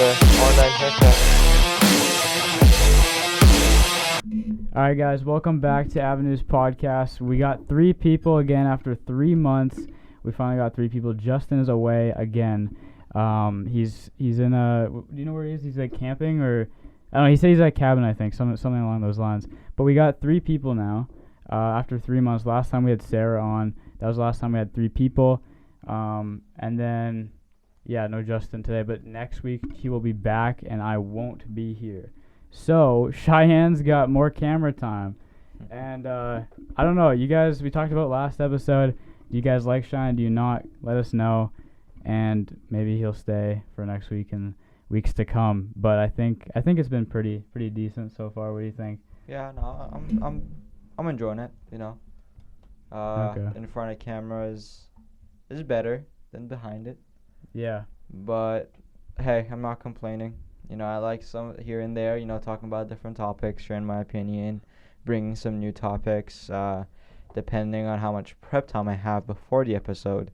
online haircut. Alright guys, welcome back to Avenues Podcast. We got 3 people again after 3 months. We finally got 3 people. Justin is away again. He's in a, do you know where he is? He's like camping, or I don't know, he said he's at a cabin, I think, something along those lines. But we got 3 people now after 3 months. Last time we had Sarah on. That was the last time we had 3 people. And then, yeah, no Justin today, but next week he will be back and I won't be here. So, Cheyenne's got more camera time. And I don't know, you guys, we talked about last episode. Do you guys like Cheyenne? Do you not? Let us know. And maybe he'll stay for next week and weeks to come. But I think it's been pretty decent so far. What do you think? Yeah, no, I'm enjoying it, you know. Okay. In front of cameras is better than behind it. Yeah. But hey, I'm not complaining. You know, I like some here and there, you know, talking about different topics, sharing my opinion, bringing some new topics, depending on how much prep time I have before the episode.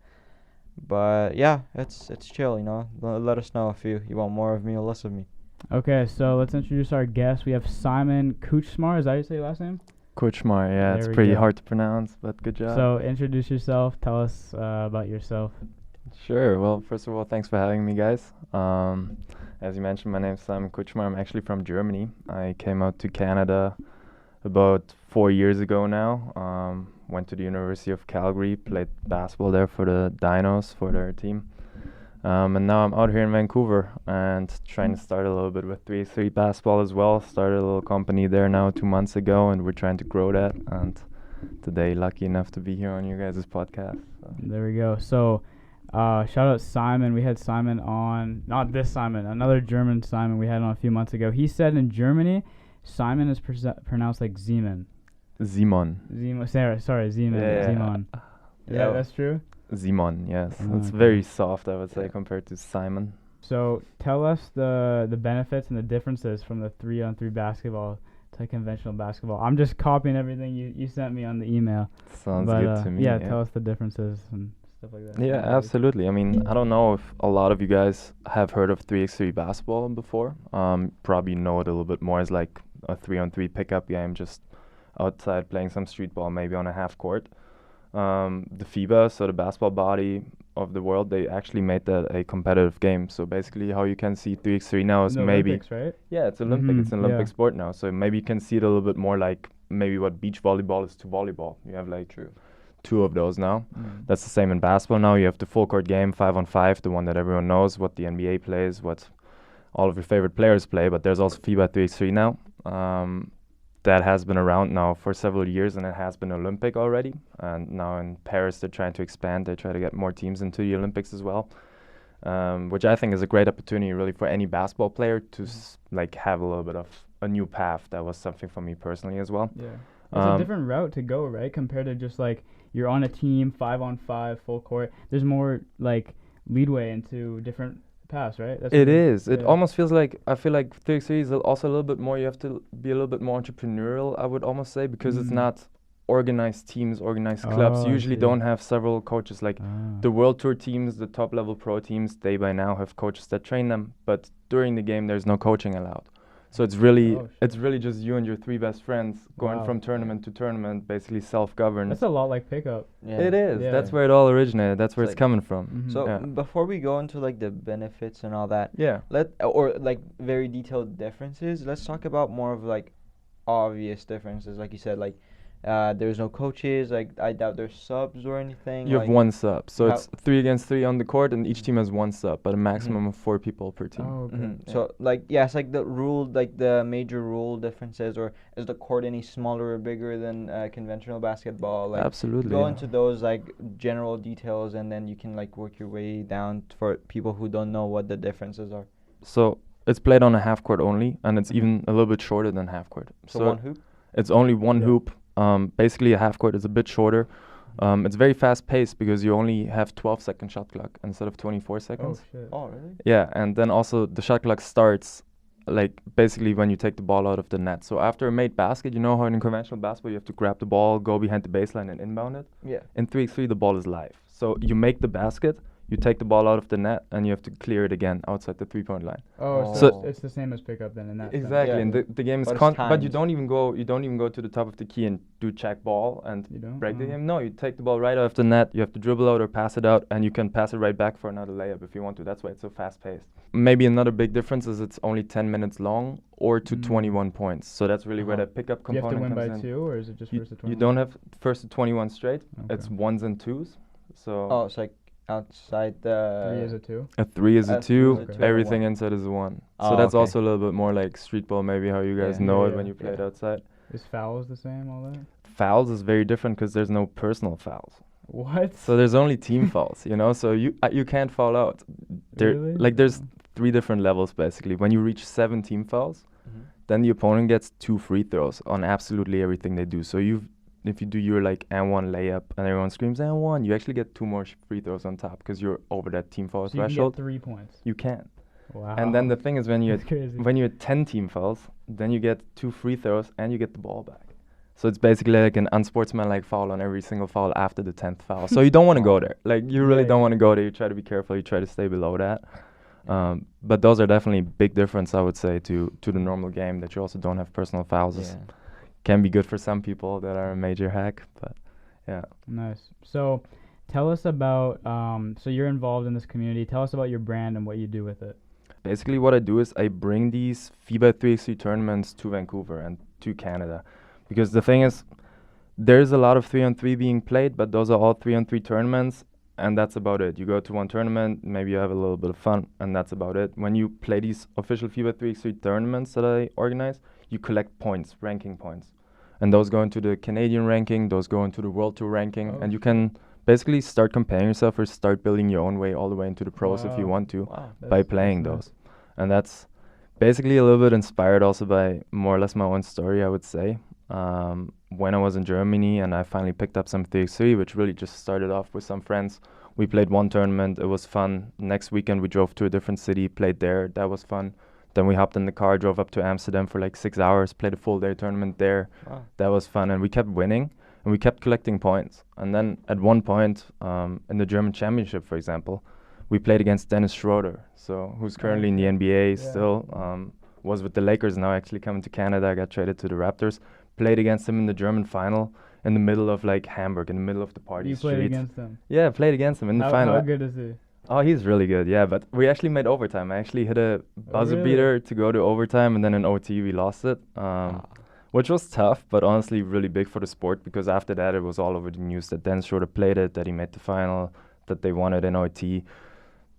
But yeah, it's chill, you know. Let us know if you want more of me or less of me. Okay, so let's introduce our guest. We have Simon Kutzschmar. Is that how you say your last name? Kutzschmar, yeah, There it's we pretty go. hard to pronounce, but good job. So introduce yourself. Tell us about yourself. Sure, well, first of all, thanks for having me, guys. As you mentioned, my name is Simon Kutzschmar. I'm actually from Germany. I came out to Canada about 4 years ago now. Went to the University of Calgary, played basketball there for the Dinos, for their team. And now I'm out here in Vancouver and trying to start a little bit with 3x3 basketball as well. Started a little company there now 2 months ago, and we're trying to grow that. And today, lucky enough to be here on your guys' podcast. So. There we go. So shout out Simon. We had Simon on, not this Simon, another German Simon we had on a few months ago. He said in Germany, Simon is pronounced like Zeman. Simon. Sorry, Zeman. Yeah. Zeman. Yeah, that's true? Simon, yes. Oh, It's okay. very soft, I would say, compared to Simon. So tell us the benefits and the differences from the 3-on-3 basketball to conventional basketball. I'm just copying everything you sent me on the email. Sounds But, good to me. Yeah, tell us the differences and stuff like that. Yeah, absolutely. I mean, I don't know if a lot of you guys have heard of 3x3 basketball before. Probably know it a little bit more as like a 3-on-3 pickup game, just outside playing some street ball, maybe on a half court. The FIBA, so the basketball body of the world, they actually made that a competitive game. So basically how you can see 3x3 now is The maybe... Olympics, right? Yeah, it's Olympic. Mhm, It's an Olympic yeah. sport now. So maybe you can see it a little bit more like maybe what beach volleyball is to volleyball. You have like two of those now. That's the same in basketball now. You have the full court game, 5-on-5, the one that everyone knows, what the NBA plays, what all of your favorite players play. But there's also FIBA 3x3 now. That has been around now for several years, and it has been Olympic already. And now in Paris, they're trying to expand. They try to get more teams into the Olympics as well, which I think is a great opportunity really for any basketball player to like have a little bit of a new path. That was something for me personally as well. Yeah. It's a different route to go, right? Compared to just like you're on a team, 5-on-5, full court. There's more like leadway into different paths, right? It is. It yeah. almost feels like, I feel like 3x3 is also a little bit more, you have to be a little bit more entrepreneurial, I would almost say, because it's not organized teams, organized clubs. Oh, I Usually see. don't have several coaches. Like the World Tour teams, the top level pro teams, they by now have coaches that train them, but during the game there's no coaching allowed. So it's really just you and your 3 best friends going from tournament to tournament, basically self-governed. That's a lot like pickup. Yeah. It is. Yeah. That's where it all originated. That's where It's it's like- coming from. Mhm. So Yeah. before we go into like the benefits and all that, Yeah. or like very detailed differences, let's talk about more of like obvious differences. Like you said, like there's no coaches. Like I doubt there's subs or anything. You have like one sub. So how- it's 3 against 3 on the court, and each team has one sub, but a maximum of 4 people per team. Oh, okay. Mhm. So like it's like the major rule differences, or is the court any smaller or bigger than conventional basketball? Like Absolutely. go yeah. into those like general details, and then you can like work your way down for people who don't know what the differences are. So it's played on a half court only, and it's even a little bit shorter than half court. So one hoop. It's only one Yeah. hoop. Basically, a half court is a bit shorter. It's very fast paced because you only have 12-second shot clock instead of 24 Oh seconds. shit. Oh really? Yeah, and then also the shot clock starts like basically when you take the ball out of the net. So after a made basket, you know how in conventional basketball you have to grab the ball, go behind the baseline and inbound it? Yeah. In 3x3 the ball is live. So you make the basket, You take the ball out of the net and you have to clear it again outside the 3-point line. Oh, So- so it's the same as pickup then in that Exactly, Yeah. and the game is But it's but you timed. don't even go to the top of the key and do check ball and You don't? break the Oh. game. No, you take the ball right out of the net. You have to dribble out or pass it out, and you can pass it right back for another layup if you want to. That's why it's so fast paced. Maybe another big difference is it's only 10 minutes long or to 21 points. So that's really where Uh-huh. the pickup Do you have to component win comes by in. 2, or is it just You, first to you 21? don't have first to 21 straight. It's Okay. 1s and 2s. So Oh, it's like outside the. 3 is a 2? a 3 is a a 3 is 2. a 2 and Everything one. inside is a 1. Oh, So that's okay. also a little bit more like street ball, maybe how you guys Yeah. know Yeah, it when yeah. you play it Yeah. outside. Is fouls the same, all that? Fouls is very different because there's no personal fouls. What? So there's only team fouls, you know. So you can't foul out. Really? Like there's 3 different levels basically. When you reach 7 team fouls, Mhm. then the opponent gets 2 free throws on absolutely everything they do. So if you do your like and 1 layup and everyone screams and 1, you actually get 2 more free throws on top because you're over that team foul So you can threshold. get 3 points. You can. Wow. And then the thing is when you That's crazy. when you had 10 team fouls, then you get 2 free throws and you get the ball back. So it's basically like an unsportsmanlike foul on every single foul after the 10th foul. So you don't want to go there. Like you really Yeah, don't yeah. want to go there. You try to be careful. You try to stay below that. But those are definitely big difference, I would say, to the normal game that you also don't have personal fouls. Yeah. Can be good for some people that are a major hack, but yeah. Nice. So tell us about, so you're involved in this community. Tell us about your brand and what you do with it. Basically, what I do is I bring these FIBA 3x3 tournaments to Vancouver and to Canada. Because the thing is, there's a lot of 3-on-3 being played, but those are all 3-on-3 tournaments, and that's about it. You go to one tournament, maybe you have a little bit of fun, and that's about it. When you play these official FIBA 3x3 tournaments that I organize, you collect points, ranking points. And those go into the Canadian ranking, those go into the World Tour ranking, Oh, and you can basically start comparing yourself or start building your own way all the way into the pros if you Wow. want to Wow. by playing nice. those. And that's basically a little bit inspired also by more or less my own story, I would say. When I was in Germany and I finally picked up some 3x3, which really just started off with some friends. We played one tournament, it was fun. Next weekend we drove to a different city, played there, that was fun. Then we hopped in the car, drove up to Amsterdam for like 6 hours, played a full day tournament there. Wow. That was fun, and we kept winning, and we kept collecting points. And then at one point, in the German Championship, for example, we played against Dennis Schroeder, so who's currently in the NBA Yeah. still, was with the Lakers now, actually coming to Canada, got traded to the Raptors. Played against him in the German final in the middle of like Hamburg, in the middle of the party You street. played against them. Yeah, played against him in the final. How good is he? Oh, he's really good, yeah. But we actually made overtime. I actually hit a buzzer really? beater to go to overtime, and then in OT we lost it, which was tough, but honestly really big for the sport because after that it was all over the news that Dennis Schroeder played it, that he made the final, that they won it in OT.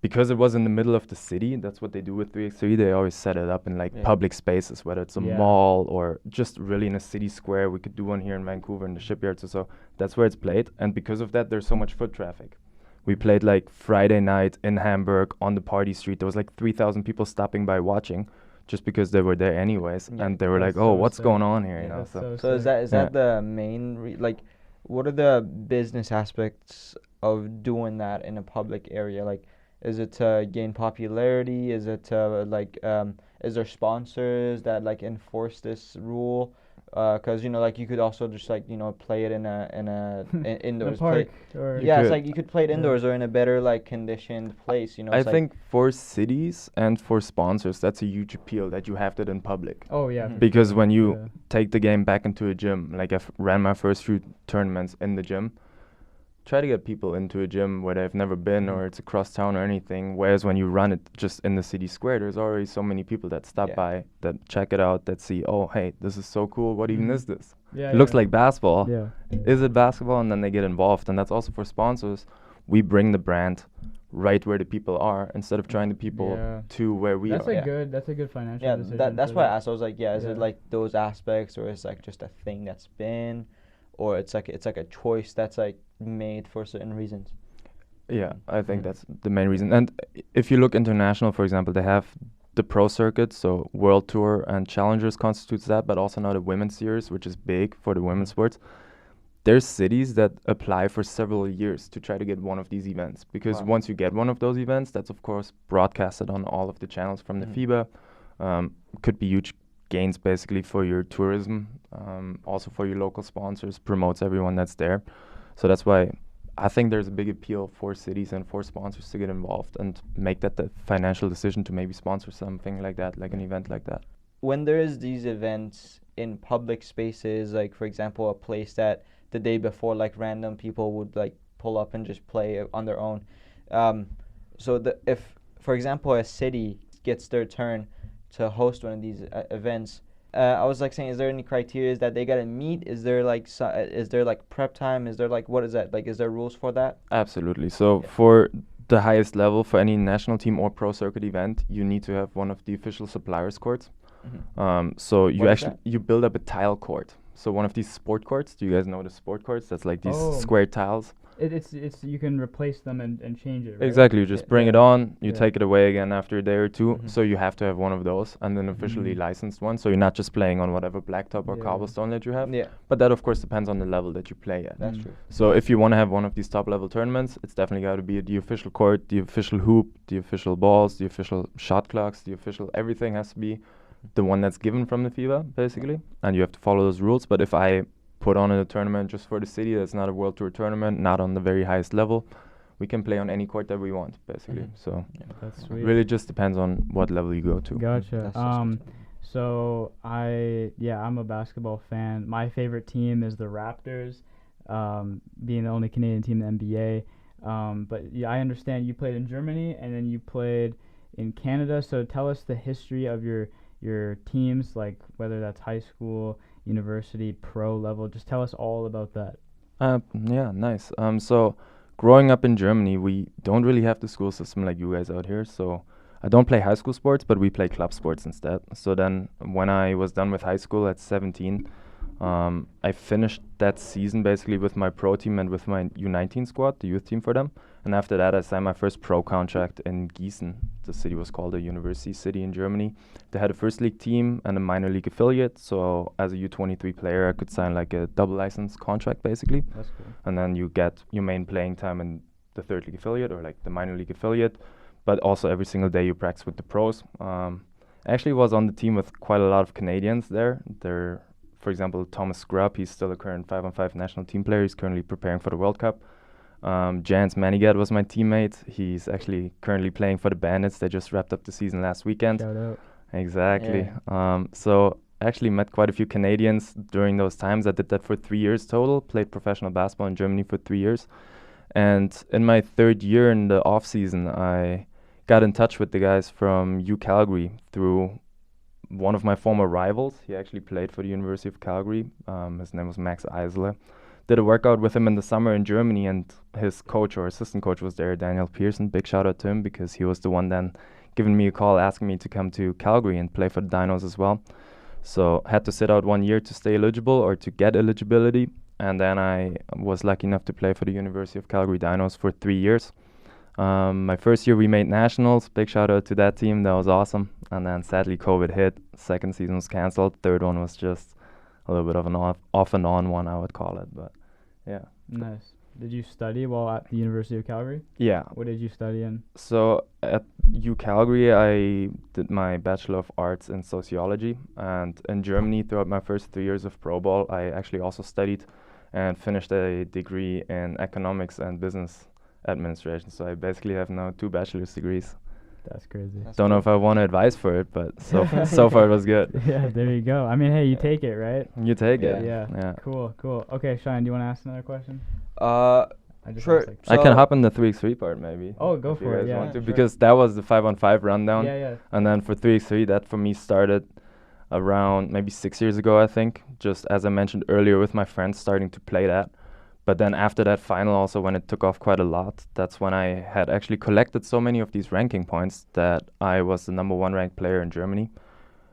Because it was in the middle of the city, that's what they do with 3x3. They always set it up in like Yeah. public spaces, whether it's a Yeah. mall or just really in a city square. We could do one here in Vancouver in the shipyards or so. That's where it's played. And because of that, there's so much foot traffic. We played like Friday night in Hamburg on the party street. There was like 3,000 people stopping by watching just because they were there anyways. Yeah. And they were That's like, oh, so what's sick. going on here? Yeah. You know, That's so So is sick. that the main like what are the business aspects of doing that in a public area? Like is it to gain popularity? Is it to like is there sponsors that like enforce this rule? 'Cause you know like you could also just like you know play it in indoors. The park or You Yeah, it's could. like you could play it Yeah. indoors or in a better like conditioned place. You know, I it's like, think for cities and for sponsors, that's a huge appeal that you have that in public. Oh yeah. Mhm. for Because sure. when you Yeah. take the game back into a gym, like I ran my first few tournaments in the gym, try to get people into a gym where they've never been or it's across town or anything. Whereas when you run it just in the city square, there's already so many people that stop Yeah. by, that check it out, that see, oh, hey, this is so cool. What even Mhm. is this? Yeah, It looks yeah. like basketball. Yeah. Is it basketball? And then they get involved. And that's also for sponsors. We bring the brand right where the people are instead of trying the people Yeah. to where we That's are. a Yeah. good. That's a good financial yeah, decision. that's for why I that. asked. I was like, yeah, is it Yeah. like those aspects or is it like just a thing that's been, or it's like a choice that's like made for certain reasons. Yeah, I think Mhm. that's the main reason. And if you look international, for example, they have the pro circuit, so World Tour and Challengers constitutes that, but also now the Women's Series, which is big for the women's sports. There's cities that apply for several years to try to get one of these events because Wow. once you get one of those events, that's of course broadcasted on all of the channels from the Mhm. FIBA. Could be huge gains basically for your tourism, also for your local sponsors, promotes everyone that's there. So that's why I think there's a big appeal for cities and for sponsors to get involved and make that the financial decision to maybe sponsor something like that, like an event like that. When there is these events in public spaces, like for example a place that the day before like random people would like pull up and just play on their own, so if for example a city gets their turn to host one of these events, I was like saying, is there any criteria that they gotta meet? Is there like is there like prep time? Is there like, what is that like? Is there rules for that? Absolutely. So for the highest level, for any national team or pro circuit event, you need to have one of the official suppliers courts. So you you build up a tile court. So one of these sport courts. Do you guys know the sport courts? That's like these square tiles. It's you can replace them and change it, right? Exactly. You just bring it on, you take it away again after a day or two. So you have to have one of those, and then officially licensed one. So you're not just playing on whatever blacktop or cobblestone that you have. Yeah. But that of course depends on the level that you play at. That's true. So if you want to have one of these top level tournaments, it's definitely got to be the official court, the official hoop, the official balls, the official shot clocks, the official everything has to be the one that's given from the FIBA basically, and you have to follow those rules. But if I put on a tournament just for the city that's not a World Tour tournament, not on the very highest level, we can play on any court that we want, basically. So that's sweet. Really just depends on what level you go to. Gotcha. So I'm a basketball fan. My favorite team is the Raptors, being the only Canadian team in the NBA. But yeah, I understand you played in Germany and then you played in Canada. So tell us the history of your teams, like whether that's high school, university, pro level. Just tell us all about that. Yeah, nice. So growing up in Germany, we don't really have the school system like you guys out here. So I don't play high school sports, but we play club sports instead. So then when I was done with high school at 17, I finished that season basically with my pro team and with my U19 squad, the youth team for them. And after that, I signed my first pro contract in Gießen. The city was called a university city in Germany. They had a first league team and a minor league affiliate. So as a U23 player, I could sign like a double license contract basically. That's cool. And then you get your main playing time in the third league affiliate or like the minor league affiliate. But also every single day you practice with the pros. I actually was on the team with quite a lot of Canadians there. For example, Thomas Scrubb, he's still a current 5-on-5 national team player. He's currently preparing for the World Cup. Jans Manigat was my teammate. He's actually currently playing for the Bandits. They just wrapped up the season last weekend. Shout out. Exactly. Yeah. So I actually met quite a few Canadians during those times. I did that for 3 years total, played professional basketball in Germany for 3 years. And in my third year in the off season, I got in touch with the guys from U Calgary through one of my former rivals. He actually played for the University of Calgary. His name was Max Eisler. Did a workout with him in the summer in Germany, and his coach or assistant coach was there, Daniel Pearson. Big shout out to him because he was the one then giving me a call asking me to come to Calgary and play for the Dinos as well. So had to sit out 1 year to stay eligible or to get eligibility. And then I was lucky enough to play for the University of Calgary Dinos for 3 years. My first year we made nationals. Big shout out to that team. That was awesome. And then sadly COVID hit. Second season was cancelled. Third one was just a little bit of an off and on one, I would call it. But yeah. Nice. Did you study while at the University of Calgary? Yeah. What did you study in? So at U Calgary, I did my Bachelor of Arts in Sociology. And in Germany, throughout my first 3 years of pro ball, I actually also studied and finished a degree in Economics and Business Administration. So I basically have now 2 bachelor's degrees. That's crazy. Don't know if I want advice for it, but so far it was good. Yeah, there you go. I mean, hey, you take it, right? You take it. Yeah. Cool. Okay, Shine, do you want to ask another question? Sure. I can hop in the 3x3 part maybe. Oh, go for it. Yeah, want to, sure. Because that was the 5-on-5 rundown. Yeah. And then for 3x3, that for me started around maybe 6 years ago, I think. Just as I mentioned earlier, with my friends starting to play that. But then after that final also, when it took off quite a lot, that's when I had actually collected so many of these ranking points that I was the #1 ranked player in Germany,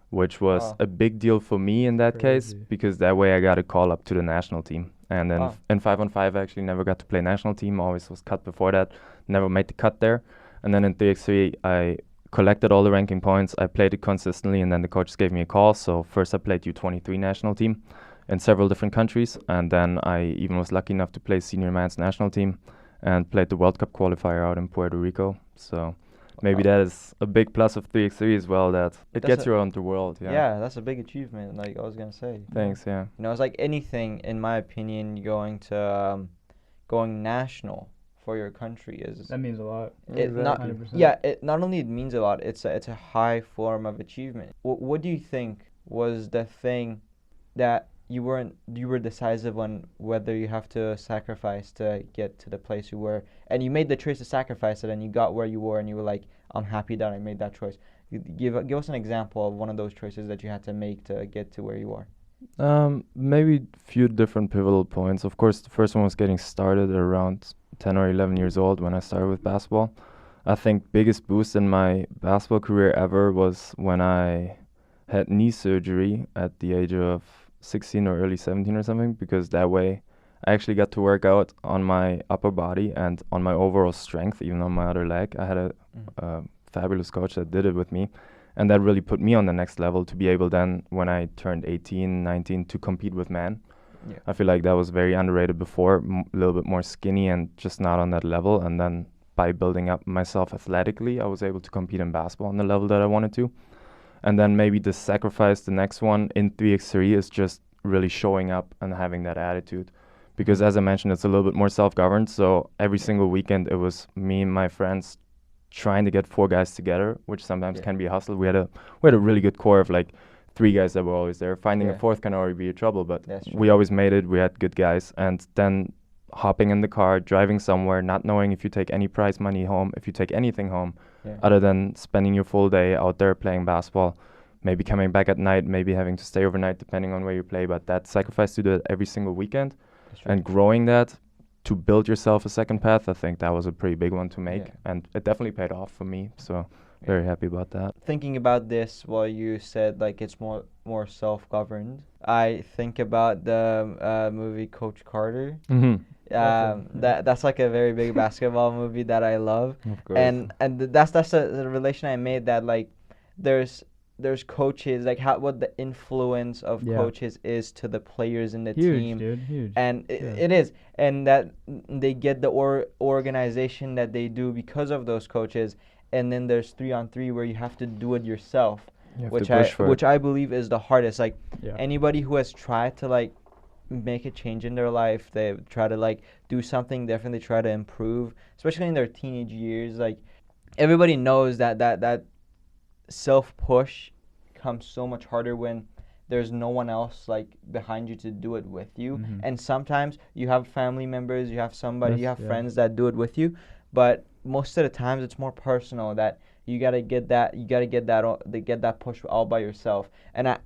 which was a big deal for me in that case, because that way I got a call up to the national team. And then in 5-on-5 I actually never got to play national team, always was cut before that, never made the cut there. And then in 3x3 I collected all the ranking points, I played it consistently, and then the coaches gave me a call. So first I played U23 national team in several different countries, and then I even was lucky enough to play senior men's national team and played the World Cup qualifier out in Puerto Rico. So maybe that is a big plus of 3x3 as well, that it gets you around the world. Yeah, that's a big achievement, like I was gonna say. Thanks. Yeah. You know, it's like anything, in my opinion, going to going national for your country is That means a lot. it not 100%. yeah it not only it means a lot, it's a high form of achievement. What do you think was the thing that you were decisive on whether you have to sacrifice to get to the place you were, and you made the choice to sacrifice it and you got where you were and you were like, I'm happy that I made that choice? Give us an example of one of those choices that you had to make to get to where you are. Maybe few different pivotal points. Of course, the first one was getting started at around 10 or 11 years old when I started with basketball. I think biggest boost in my basketball career ever was when I had knee surgery at the age of 16 or early 17 or something, because that way I actually got to work out on my upper body and on my overall strength, even on my other leg. I had a fabulous coach that did it with me, and that really put me on the next level to be able then, when I turned 18, 19, to compete with men. Yeah. I feel like that was very underrated before, a little bit more skinny and just not on that level. And then by building up myself athletically, I was able to compete in basketball on the level that I wanted to. And then maybe the sacrifice, the next one in 3x3, is just really showing up and having that attitude. Because as I mentioned, it's a little bit more self-governed. So every single weekend, it was me and my friends trying to get 4 guys together, which sometimes can be a hustle. We had a really good core of like 3 guys that were always there. Finding a 4th can already be a trouble, but we always made it. We had good guys. And then hopping in the car, driving somewhere, not knowing if you take any prize money home, if you take anything home, other than spending your full day out there playing basketball, maybe coming back at night, maybe having to stay overnight depending on where you play. But that sacrifice to do it every single weekend and growing that to build yourself a second path, I think that was a pretty big one to make. And it definitely paid off for me. So very happy about that. Thinking about this while you said like it's more self-governed, I think about the movie Coach Carter. That's like a very big basketball movie that I love. Of course. And that's the relation I made, that like there's coaches, like what the influence of coaches is to the players in the team. Huge. And it is, and that they get the organization that they do because of those coaches. And then there's 3-on-3 where you have to do it yourself, which I believe is the hardest. Like anybody who has tried to like make a change in their life, they try to like do something different, they try to improve, especially in their teenage years. Like everybody knows that self-push comes so much harder when there's no one else like behind you to do it with you. And sometimes you have family members, you have somebody, you have friends that do it with you, but most of the times it's more personal, that you gotta get that push all by yourself. And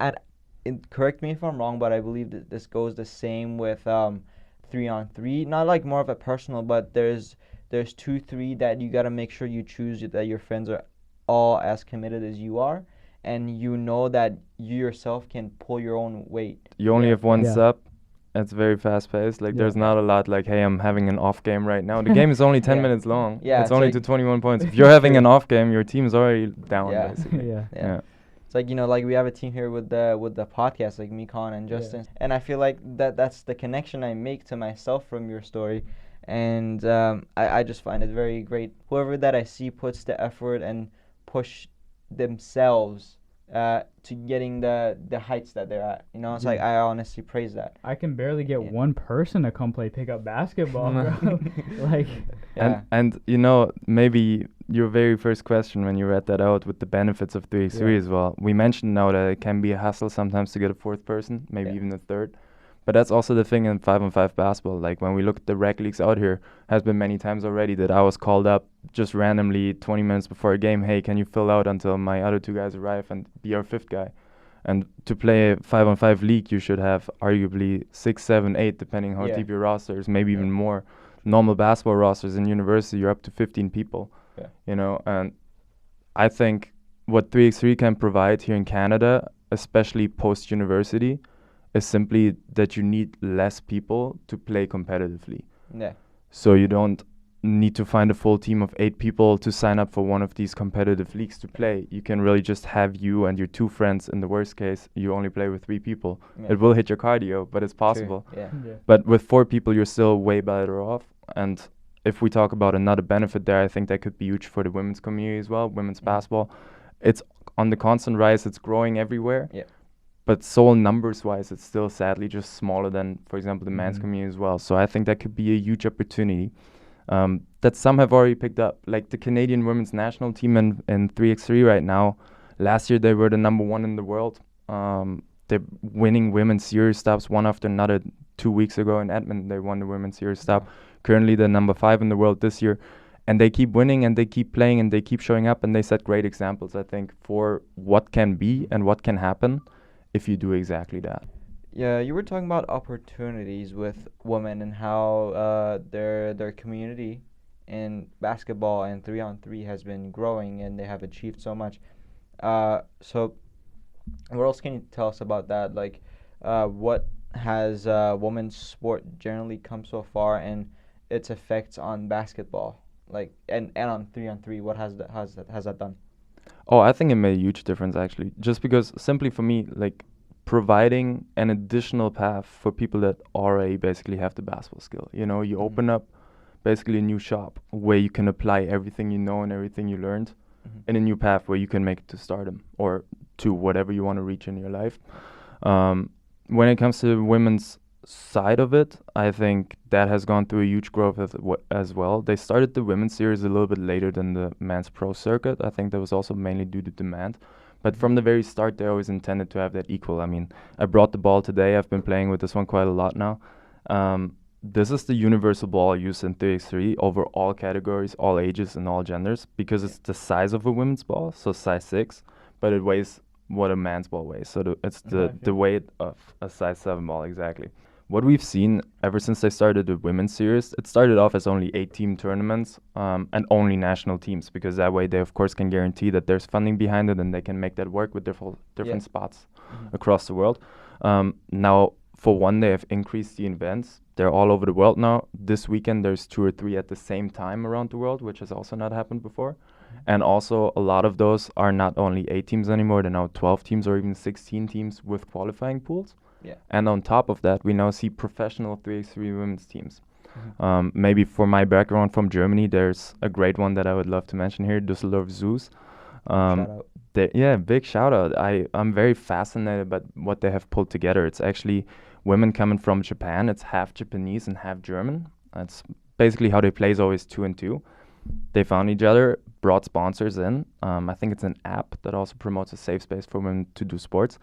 correct me if I'm wrong, but I believe that this goes the same with 3-on-3. Not like more of a personal, but there's 2-3 that you gotta make sure you choose that your friends are all as committed as you are, and you know that you yourself can pull your own weight. You only have one sub. It's very fast-paced. Like, there's not a lot like, hey, I'm having an off game right now. The game is only 10 minutes long. It's only like to 21 points. If you're having an off game, your team is already down, basically. It's like, like we have a team here with the podcast, like me, Con, and Justin. And I feel like that's the connection I make to myself from your story. And I just find it very great. Whoever that I see puts the effort and push themselves to getting the heights that they're at. It's like, I honestly praise that. I can barely get one person to come play pickup basketball, bro. Like, and maybe your very first question when you read that out with the benefits of 3x3 as well. We mentioned now that it can be a hassle sometimes to get a 4th person, maybe even a 3rd. But that's also the thing in 5-on-5 basketball. Like when we look at the rec leagues out here, has been many times already that I was called up just randomly 20 minutes before a game. Hey, can you fill out until my other 2 guys arrive and be our 5th guy? And to play a 5-on-5 league, you should have arguably 6, 7, 8, depending how deep your roster is, maybe even more. Normal basketball rosters in university, you're up to 15 people. And I think what 3x3 can provide here in Canada, especially post-university, is simply that you need less people to play competitively. So you don't need to find a full team of 8 people to sign up for one of these competitive leagues to play. You can really just have you and your 2 friends. In the worst case, you only play with 3 people. It will hit your cardio, but it's possible. But with 4 people, you're still way better off. And if we talk about another benefit there, I think that could be huge for the women's community as well, women's basketball. It's on the constant rise. It's growing everywhere. but Seoul numbers-wise, it's still sadly just smaller than, for example, the men's Mhm. community as well. So I think that could be a huge opportunity that some have already picked up. Like the Canadian women's national team in 3x3 right now. Last year they were the number 1 in the world. They're winning women's series stops one after another. 2 weeks ago in Edmonton, they won the women's series stop. Currently, they're number 5 in the world this year. And they keep winning and they keep playing and they keep showing up and they set great examples, I think, for what can be and what can happen if you do exactly that. Yeah, you were talking about opportunities with women and how their community in basketball and 3-on-3 has been growing and they have achieved so much. So what else can you tell us about that? Like, what has women's sport generally come so far and its effects on basketball? Like, and on 3-on-3, what has that done? Oh, I think it made a huge difference actually. Just because simply for me, like providing an additional path for people that already basically have the basketball skill. You know, you open up basically a new shop where you can apply everything you know and everything you learned in a new path where you can make it to stardom or to whatever you want to reach in your life. When it comes to the women's side of it, I think that has gone through a huge growth as well. They started the women's series a little bit later than the men's pro circuit. I think that was also mainly due to demand. But from the very start, they always intended to have that equal. I mean, I brought the ball today. I've been playing with this one quite a lot now. This is the universal ball used in 3x3 over all categories, all ages, and all genders because it's the size of a women's ball, so size 6, but it weighs what a man's ball weighs. So it's the weight of a size 7 ball, exactly. What we've seen ever since they started the women's series, it started off as only 8-team tournaments and only national teams because that way they, of course, can guarantee that there's funding behind it and they can make that work with different spots across the world. Now, for one, they have increased the events. They're all over the world now. This weekend, there's 2 or 3 at the same time around the world, which has also not happened before. And also, a lot of those are not only 8 teams anymore, they're now 12 teams or even 16 teams with qualifying pools. Yeah. And on top of that, we now see professional 3x3 women's teams. Maybe for my background from Germany, there's a great one that I would love to mention here, Düsseldorf Zoos. Shout out. Big shout out. I'm very fascinated by what they have pulled together. It's actually women coming from Japan. It's half Japanese and half German. That's basically how they play is always 2 and 2. They found each other, brought sponsors in. I think it's an app that also promotes a safe space for women to do sports.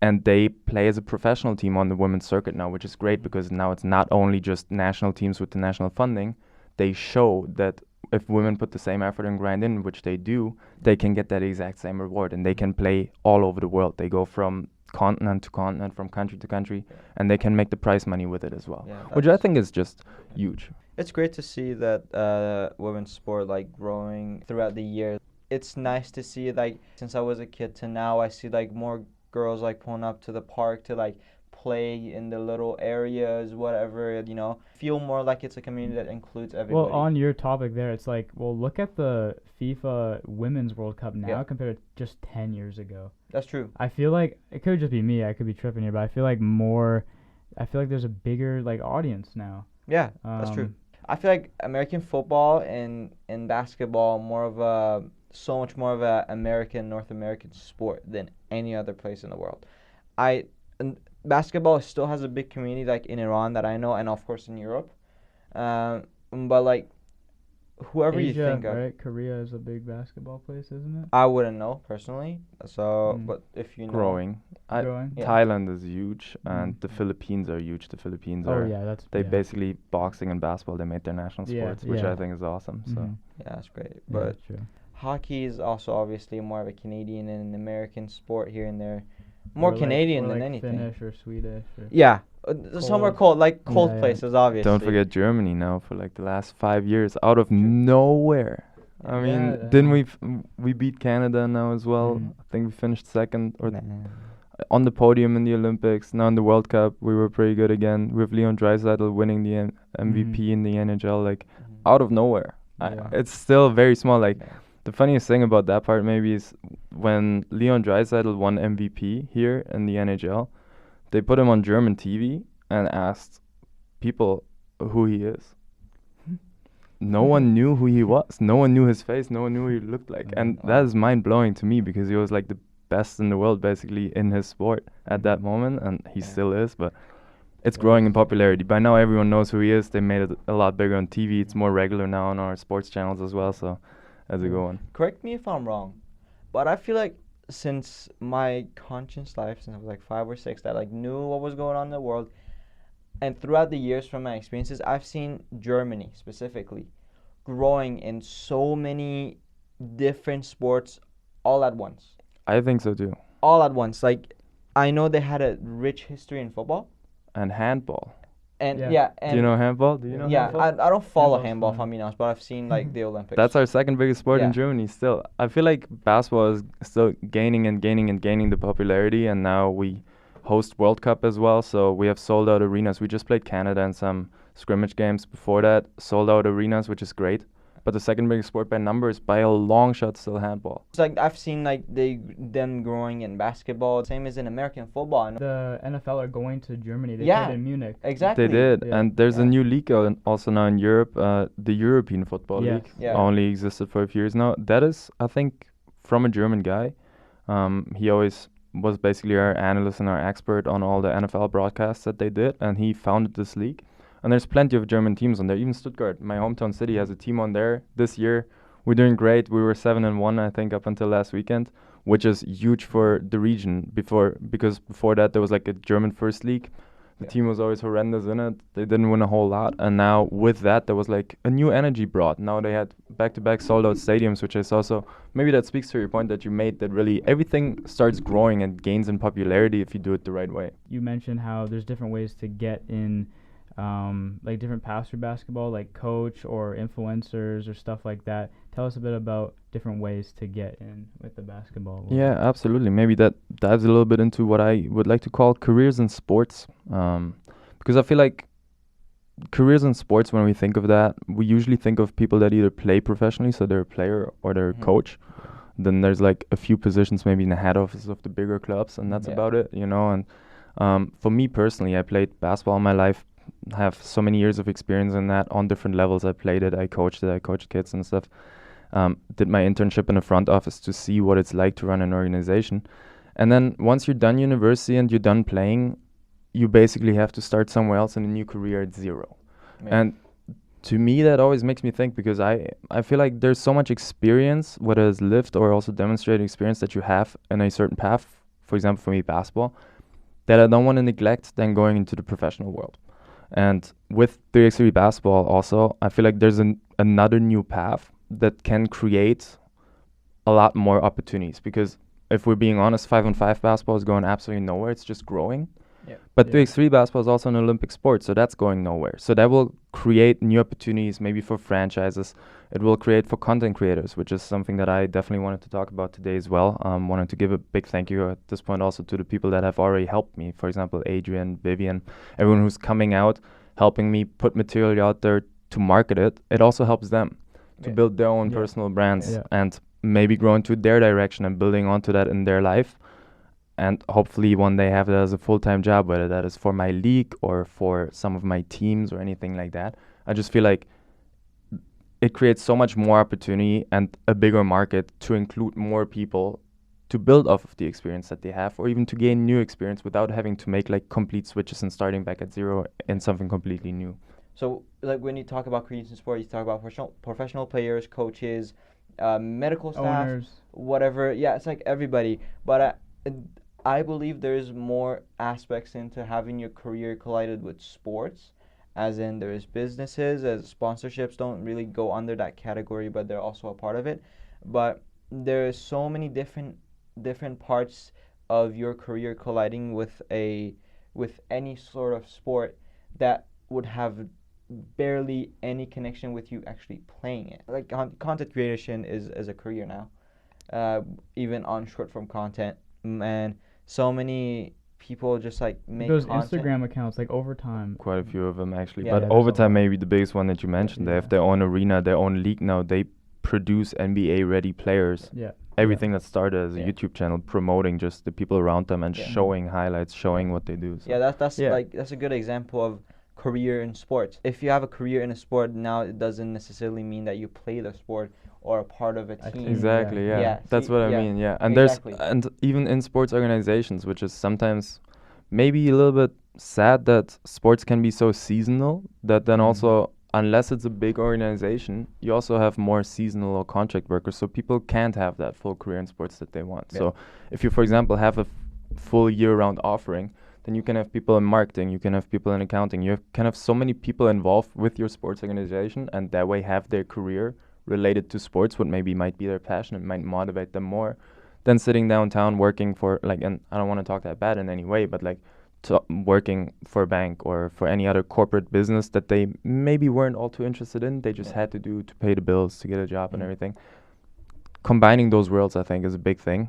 And they play as a professional team on the women's circuit now, which is great because now it's not only just national teams with the national funding. They show that if women put the same effort and grind in, which they do, they can get that exact same reward and they can play all over the world. They go from continent to continent, from country to country, and they can make the prize money with it as well, which I think is just huge. It's great to see that women's sport like growing throughout the years. It's nice to see like since I was a kid to now I see like more girls like pulling up to the park to like play in the little areas, whatever, you know, feel more like it's a community that includes everybody. Well, on your topic there, it's like, well, look at the FIFA Women's World Cup now compared to just 10 years ago. That's true. I feel like it could just be me. I could be tripping here, but I feel like there's a bigger like audience now. Yeah, that's true. I feel like American football and basketball so much more of a North American sport than any other place in the world. And basketball still has a big community like in Iran that I know, and of course in Europe. But like whoever Asia, you think of, right? Korea is a big basketball place, isn't it? I wouldn't know personally. So, but if you know, growing. Thailand is huge, and the Philippines are huge. The Philippines basically boxing and basketball. They made their national sports, which I think is awesome. So yeah, that's great. But hockey is also obviously more of a Canadian and an American sport here and there. More Canadian than anything. Finnish or Swedish. Some are cold, like cold places, obviously. Don't forget Germany now for like the last 5 years, out of nowhere. I mean, didn't we beat Canada now as well? I think we finished second or on the podium in the Olympics. Now in the World Cup, we were pretty good again with Leon Draisaitl winning the MVP in the NHL, like out of nowhere. It's still very small. Like the funniest thing about that part maybe is when Leon Draisaitl won MVP here in the NHL, they put him on German TV and asked people who he is. No one knew who he was. No one knew his face. No one knew who he looked like. And that is mind-blowing to me because he was like the best in the world basically in his sport at that moment, and he still is, but it's Yeah. growing in popularity. By now everyone knows who he is. They made it a lot bigger on TV. It's more regular now on our sports channels as well, so that's a good one. Correct me if I'm wrong, but I feel like since my conscious life, since I was like 5 or 6, that like knew what was going on in the world, and throughout the years from my experiences, I've seen Germany specifically growing in so many different sports all at once. I think so too. All at once. Like, I know they had a rich history in football. And handball. And Yeah. and Do you know handball? Do you know yeah, handball? I don't follow Handball's handball, if fun. I'm being honest, but I've seen like the Olympics. That's our second biggest sport in Yeah. Germany still. I feel like basketball is still gaining and gaining and gaining the popularity, and now we host World Cup as well, so we have sold out arenas. We just played Canada and some scrimmage games before that, sold out arenas, which is great. But the second biggest sport by numbers, by a long shot, still handball. It's like I've seen like them growing in basketball, same as in American football. I know. The NFL are going to Germany. They Yeah. played in Munich. Exactly. They did, Yeah. and there's a Yeah. new league also now in Europe, the European Football Yes. League. Yeah. Only existed for a few years now. That is, I think, from a German guy. He always was basically our analyst and our expert on all the NFL broadcasts that they did, and he founded this league. And there's plenty of German teams on there. Even Stuttgart, my hometown city, has a team on there this year. We're doing great. We were 7-1, I think, up until last weekend, which is huge for the region. Because before that there was like a German first league. The Yeah. team was always horrendous in it. They didn't win a whole lot, and now with that there was like a new energy brought. Now they had back-to-back sold-out stadiums, which is also maybe that speaks to your point that you made, that really everything starts growing and gains in popularity if you do it the right way. You mentioned how there's different ways to get in, like different paths through basketball, like coach or influencers or stuff like that. Tell us a bit about different ways to get in with the basketball world. Yeah, absolutely. Maybe that dives a little bit into what I would like to call careers in sports. Because I feel like careers in sports, when we think of that, we usually think of people that either play professionally, so they're a player, or they're a Mhm. coach. Then there's like a few positions maybe in the head office of the bigger clubs, and that's Yeah. about it, And for me personally, I played basketball all my life, have so many years of experience in that on different levels. I played it, I coached kids and stuff. Did my internship in a front office to see what it's like to run an organization. And then once you're done university and you're done playing, you basically have to start somewhere else in a new career at zero. Yeah. And to me, that always makes me think, because I feel like there's so much experience, whether it's lived or also demonstrated experience, that you have in a certain path, for example, for me, basketball, that I don't want to neglect than going into the professional world. And with 3x3 basketball also, I feel like there's another new path that can create a lot more opportunities, because if we're being honest, 5-on-5 basketball is going absolutely nowhere. It's just growing. Yeah. But Yeah. 3x3 basketball is also an Olympic sport, so that's going nowhere. So that will create new opportunities, maybe for franchises. It will create for content creators, which is something that I definitely wanted to talk about today as well. Wanted to give a big thank you at this point also to the people that have already helped me. For example, Adrian, Vivian, everyone who's coming out, helping me put material out there to market it. It also helps them to Yeah. build their own Yeah. personal brands Yeah. and maybe grow into their direction and building onto that in their life. And hopefully one day have that as a full-time job, whether that is for my league or for some of my teams or anything like that. I just feel like it creates so much more opportunity and a bigger market to include more people to build off of the experience that they have, or even to gain new experience without having to make like complete switches and starting back at zero in something completely new. So, like when you talk about careers in sport, you talk about professional players, coaches, medical staff, Owners. whatever. Yeah, it's like everybody. But I believe there's more aspects into having your career collided with sports, as in there's businesses, as sponsorships don't really go under that category, but they're also a part of it. But there's so many different parts of your career colliding with any sort of sport that would have barely any connection with you actually playing it. Like content creation is a career now, even on short form content, and so many people just like make Those content. Instagram accounts, like Overtime. Quite a few of them actually. Yeah. But Yeah, there's a Overtime lot. may be the biggest one that you mentioned. They have Yeah. their own arena, their own league now. They produce NBA ready players. Yeah. Everything that started as a Yeah. YouTube channel, promoting just the people around them and Yeah. showing highlights, showing what they do. So. Yeah, that's Yeah. like that's a good example of career in sports. If you have a career in a sport now, it doesn't necessarily mean that you play the sport or a part of a team. Exactly, yeah. Yeah, That's see, what I yeah, mean, yeah. And exactly. and even in sports organizations, which is sometimes maybe a little bit sad that sports can be so seasonal, that then also, unless it's a big organization, you also have more seasonal or contract workers, so people can't have that full career in sports that they want. Yeah. So if you, for example, have a full year-round offering, then you can have people in marketing, you can have people in accounting, can have so many people involved with your sports organization, and that way have their career related to sports, what maybe might be their passion and might motivate them more than sitting downtown working for, like, and I don't want to talk that bad in any way, but like working for a bank or for any other corporate business that they maybe weren't all too interested in. They just had to do to pay the bills, to get a job and everything. Combining those worlds, I think, is a big thing.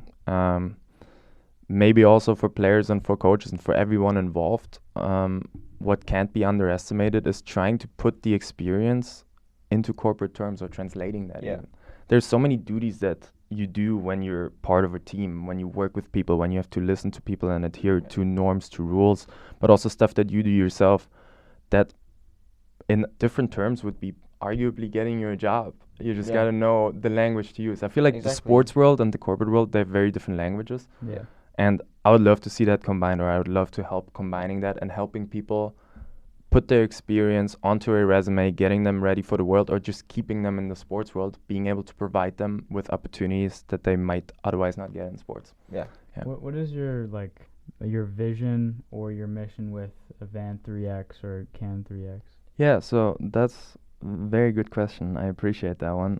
Maybe also for players and for coaches and for everyone involved, what can't be underestimated is trying to put the experience into corporate terms or translating that in. There's so many duties that you do when you're part of a team, when you work with people, when you have to listen to people and adhere to norms, to rules, but also stuff that you do yourself that in different terms would be arguably getting your job. You just gotta know the language to use. I feel like the sports world and the corporate world, they have very different languages. Yeah. And I would love to see that combined, or I would love to help combining that and helping people put their experience onto a resume, getting them ready for the world, or just keeping them in the sports world, being able to provide them with opportunities that they might otherwise not get in sports. Yeah. What is your your vision or your mission with Van3X or Can3X? Yeah, so that's a very good question. I appreciate that one.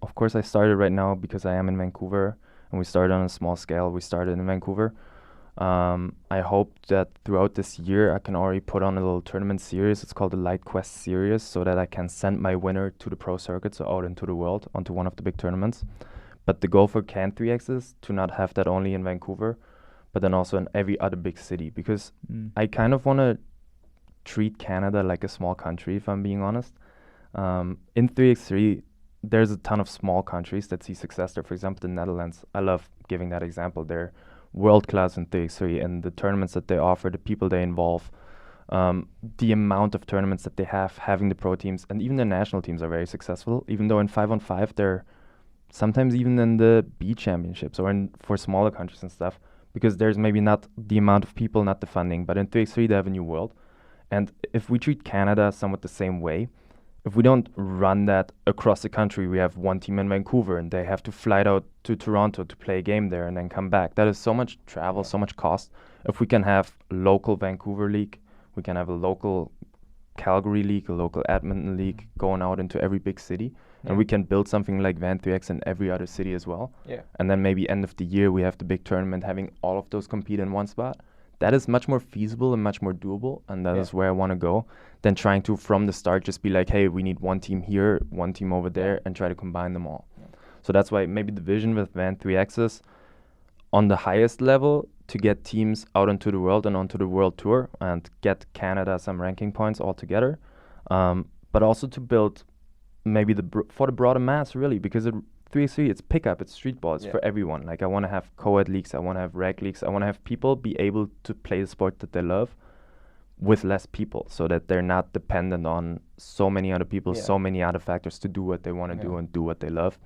Of course, I started right now because I am in Vancouver, and we started on a small scale. We started in Vancouver. I hope that throughout this year I can already put on a little tournament series. It's called the Light Quest series, so that I can send my winner to the pro circuit, so out into the world, onto one of the big tournaments. But the goal for Can3X is to not have that only in Vancouver, but then also in every other big city, because I kind of want to treat Canada like a small country, if I'm being honest. In 3x3, there's a ton of small countries that see success there. For example, the Netherlands. I love giving that example. They're world class in 3x3, and the tournaments that they offer, the people they involve, the amount of tournaments that they have, having the pro teams, and even the national teams are very successful. Even though in 5-on-5 they're sometimes even in the B championships or for smaller countries and stuff, because there's maybe not the amount of people, not the funding. But in 3x3 they have a new world, and if we treat Canada somewhat the same way, if we don't run that across the country, we have one team in Vancouver and they have to fly out to Toronto to play a game there and then come back. That is so much travel, so much cost. If we can have local Vancouver league, we can have a local Calgary league, a local Edmonton league going out into every big city, and we can build something like Van3X in every other city as well. And then maybe end of the year we have the big tournament, having all of those compete in one spot. That is much more feasible and much more doable, and that is where I want to go, than trying to, from the start, just be like, hey, we need one team here, one team over there, and try to combine them all. So that's why maybe the vision with Van3X is, on the highest level, to get teams out into the world and onto the world tour and get Canada some ranking points altogether, but also to build maybe for the broader mass, really, because 3x3, it's pickup, it's street ball, it's for everyone. Like, I want to have co-ed leagues, I want to have rec leagues, I want to have people be able to play the sport that they love with less people, so that they're not dependent on so many other people, so many other factors to do what they want to do and do what they love.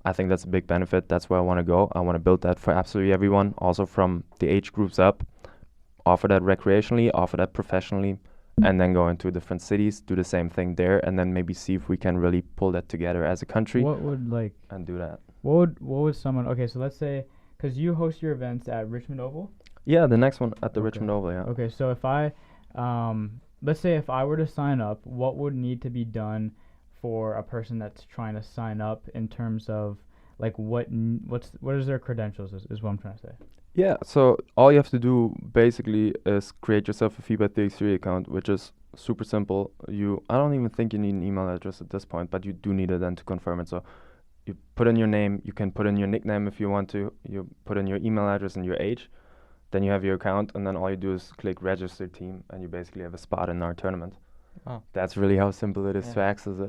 I think that's a big benefit. That's where I want to go. I want to build that for absolutely everyone, also from the age groups up, offer that recreationally, offer that professionally, and then go into different cities, do the same thing there, and then maybe see if we can really pull that together as a country. What would and do that? What would someone? Okay, so let's say, because you host your events at Richmond Oval. Yeah, the next one at the Richmond Oval. Yeah. Okay, so if I, let's say if I were to sign up, what would need to be done for a person that's trying to sign up in terms of like what is their credentials is what I'm trying to say. Yeah, so all you have to do basically is create yourself a FIBA 3x3 account, which is super simple. I don't even think you need an email address at this point, but you do need it then to confirm it. So you put in your name, you can put in your nickname if you want to, you put in your email address and your age, then you have your account, and then all you do is click register team, and you basically have a spot in our tournament. That's really how simple it is to access it.